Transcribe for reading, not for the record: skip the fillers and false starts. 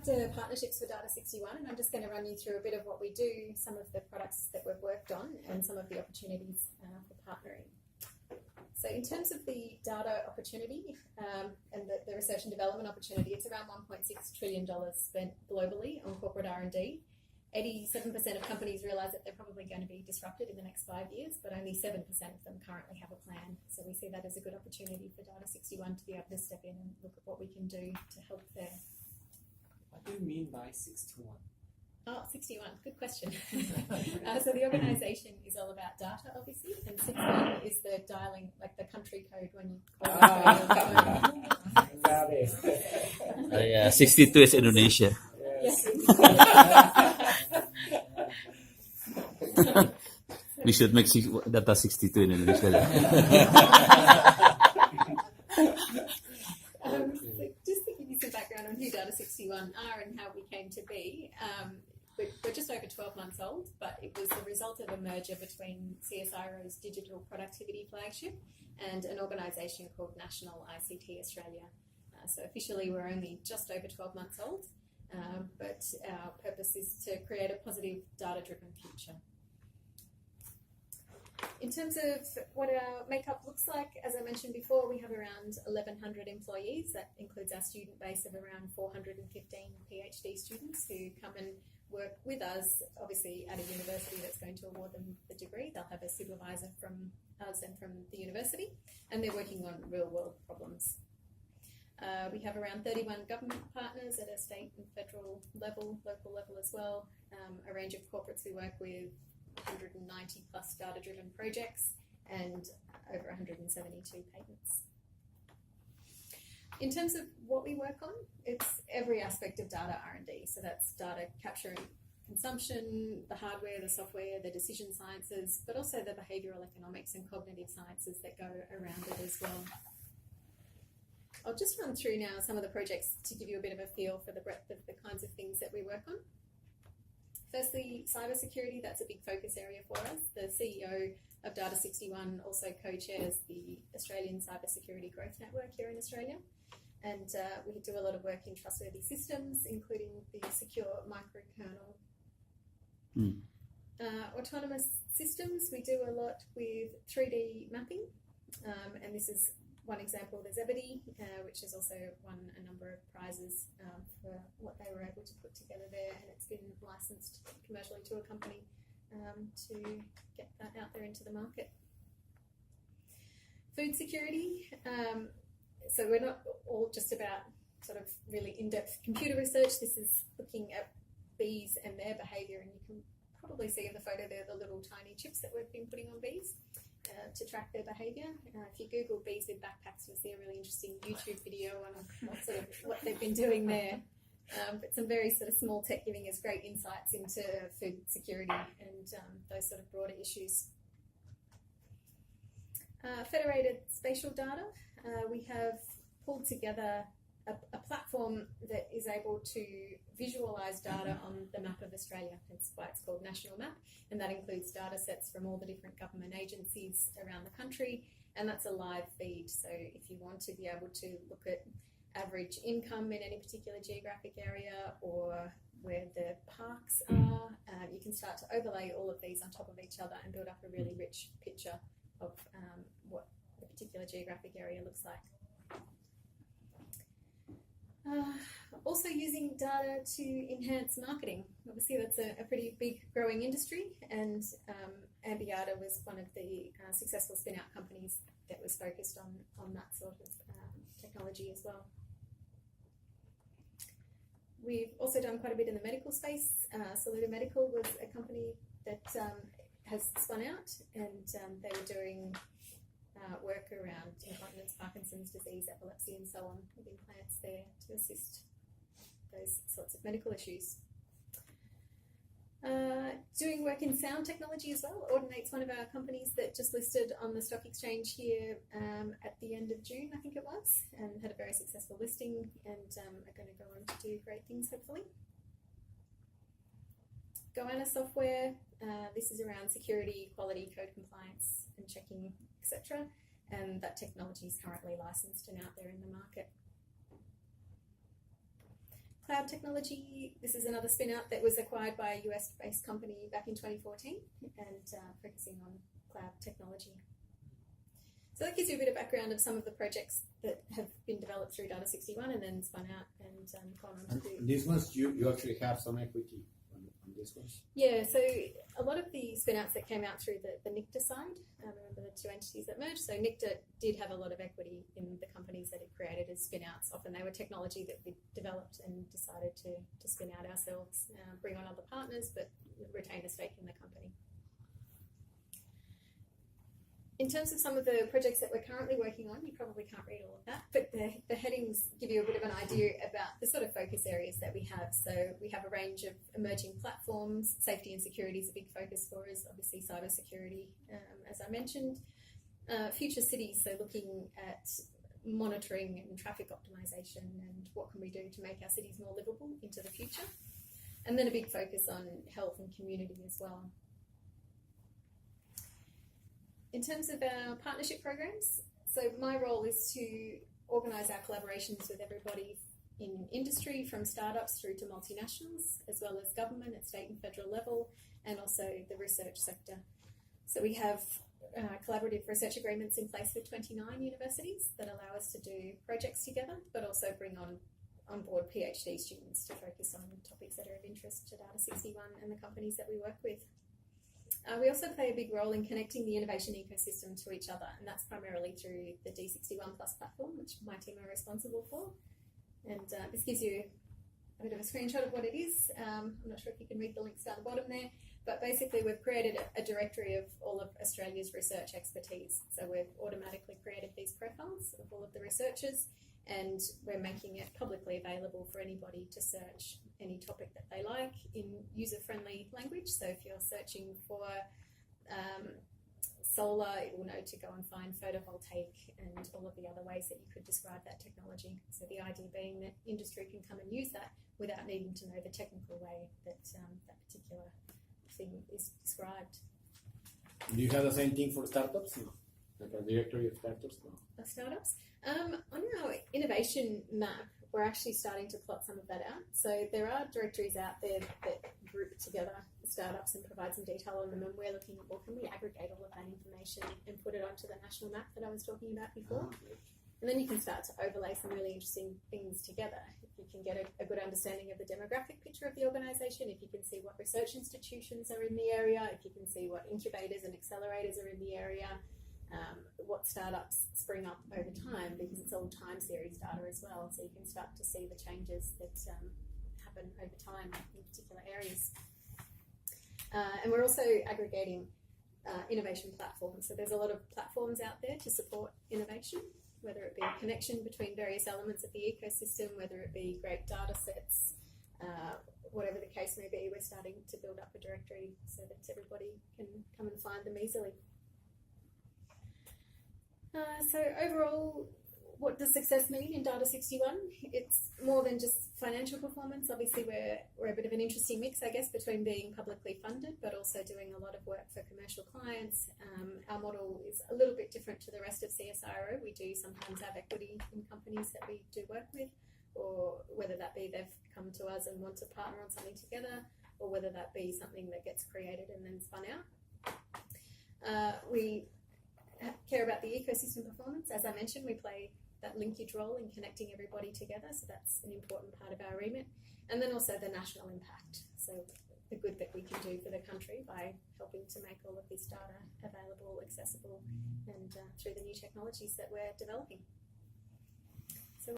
after partnerships for data61, and I'm just going to run you through a bit of what we do, some of the products that we've worked on, and some of the opportunities for partnering. So in terms of the data opportunity and the research and development opportunity, it's around $1.6 trillion spent globally on corporate R&D. 87% of companies realise that they're probably going to be disrupted in the next 5 years, but only 7% of them currently have a plan. So we see that as a good opportunity for Data61 to be able to step in and look at what we can do to help there. What do you mean by 61? Oh, 61, good question. So the organisation is all about data, obviously, and 61 is the dialing, like the country code when you call Australia. Got it. Yeah, 62 is Indonesia. Yes. We should make data 62 in Indonesia. So just to give you some background on who Data61 are and how we came to be, we're just over 12 months old, but it was the result of a merger between CSIRO's digital productivity flagship and an organisation called National ICT Australia. So officially we're only just over 12 months old, but our purpose is to create a positive data-driven future. In terms of what our makeup looks like, as I mentioned before, we have around 1,100 employees. That includes our student base of around 415 PhD students who come and work with us, obviously at a university that's going to award them the degree. They'll have a supervisor from us and from the university, and they're working on real-world problems. We have around 31 government partners at a state and federal level, local level as well, a range of corporates we work with, 190 plus data-driven projects, and over 172 patents. In terms of what we work on, it's every aspect of data R&D. So that's data capture and consumption, the hardware, the software, the decision sciences, but also the behavioural economics and cognitive sciences that go around it as well. I'll just run through now some of the projects to give you a bit of a feel for the breadth of the kinds of things that we work on. Firstly, cybersecurity, that's a big focus area for us. The CEO of Data61 also co-chairs the Australian Cybersecurity Growth Network here in Australia. And we do a lot of work in trustworthy systems, including the secure microkernel. Autonomous systems, we do a lot with 3D mapping, and this is one example of the Zebedee, which has also won a number of prizes for what they were able to put together there, and it's been licensed commercially to a company to get that out there into the market. Food security, so we're not all just about sort of really in-depth computer research. This is looking at bees and their behaviour, and you can probably see in the photo there the little tiny chips that we've been putting on bees to track their behaviour. If you Google bees with backpacks, you'll see a really interesting YouTube video on what they've been doing there. But some very sort of small tech giving us great insights into food security and those sort of broader issues. Federated spatial data, we have pulled together a platform that is able to visualise data on the map of Australia. That's why it's called National Map, and that includes data sets from all the different government agencies around the country, and that's a live feed. So if you want to be able to look at average income in any particular geographic area or where the parks are, you can start to overlay all of these on top of each other and build up a really rich picture of what the particular geographic area looks like. Also using data to enhance marketing. Obviously that's a pretty big growing industry, and Ambiata was one of the successful spin-out companies that was focused on that sort of technology as well. We've also done quite a bit in the medical space. Saluda Medical was a company that has spun out, and they were doing work around incontinence, Parkinson's disease, epilepsy and so on, with implants there to assist those sorts of medical issues. Doing work in sound technology as well. Ordinate's one of our companies that just listed on the stock exchange here at the end of June, I think it was, and had a very successful listing, and are going to go on to do great things hopefully. Goanna software, this is around security, quality, code compliance and checking, etc. And that technology is currently licensed and out there in the market. cloud technology. This is another spin out that was acquired by a US-based company back in 2014 and focusing on cloud technology. So that gives you a bit of background of some of the projects that have been developed through data61 and then spun out and gone on to do. These ones, you actually have some equity on these ones? Yeah, so a lot of the spin-outs that came out through the NICTA side, remember the two entities that merged, so NICTA did have a lot of equity in the companies that it created as spin-outs. Often they were technology that we developed and decided to spin out ourselves, bring on other partners, but retain a stake in the company. In terms of some of the projects that we're currently working on, you probably can't read all of that, but the headings give you a bit of an idea about the sort of focus areas that we have. So we have a range of emerging platforms. Safety and security is a big focus for us, obviously cyber security, as I mentioned. Future cities, so looking at monitoring and traffic optimization and what can we do to make our cities more livable into the future. And then a big focus on health and community as well. In terms of our partnership programs, so my role is to organise our collaborations with everybody in industry, from startups through to multinationals, as well as government at state and federal level, and also the research sector. So we have collaborative research agreements in place with 29 universities that allow us to do projects together, but also bring on board PhD students to focus on topics that are of interest to data61 and the companies that we work with. We also play a big role in connecting the innovation ecosystem to each other, and that's primarily through the D61 Plus platform, which my team are responsible for. And this gives you a bit of a screenshot of what it is. I'm not sure if you can read the links down the bottom there, but basically we've created a directory of all of Australia's research expertise. So we've automatically created these profiles of all of the researchers, and we're making it publicly available for anybody to search any topic that they like in user-friendly language. So if you're searching for solar, it will know to go and find photovoltaic and all of the other ways that you could describe that technology. So the idea being that industry can come and use that without needing to know the technical way that that particular thing is described. Do you have the same thing for startups? No. Like a directory of startups? No. Of startups? On our innovation map, we're actually starting to plot some of that out. So there are directories out there that group together startups and provide some detail on them, and we're looking at, well, can we aggregate all of that information and put it onto the national map that I was talking about before? And then you can start to overlay some really interesting things together. If you can get a good understanding of the demographic picture of the organisation, if you can see what research institutions are in the area, if you can see what incubators and accelerators are in the area, what startups spring up over time, because it's all time series data as well, so you can start to see the changes that happen over time in particular areas. And we're also aggregating innovation platforms. So there's a lot of platforms out there to support innovation, whether it be a connection between various elements of the ecosystem, whether it be great data sets, whatever the case may be. We're starting to build up a directory so that everybody can come and find them easily. So overall, what does success mean in data61? It's more than just financial performance. Obviously, we're a bit of an interesting mix, I guess, between being publicly funded but also doing a lot of work for commercial clients. Our model is a little bit different to the rest of CSIRO. We do sometimes have equity in companies that we do work with, or whether that be they've come to us and want to partner on something together, or whether that be something that gets created and then spun out. We care about the ecosystem performance. As I mentioned, we play that linkage role in connecting everybody together, so that's an important part of our remit. And then also the national impact, so the good that we can do for the country by helping to make all of this data available, accessible, and through the new technologies that we're developing.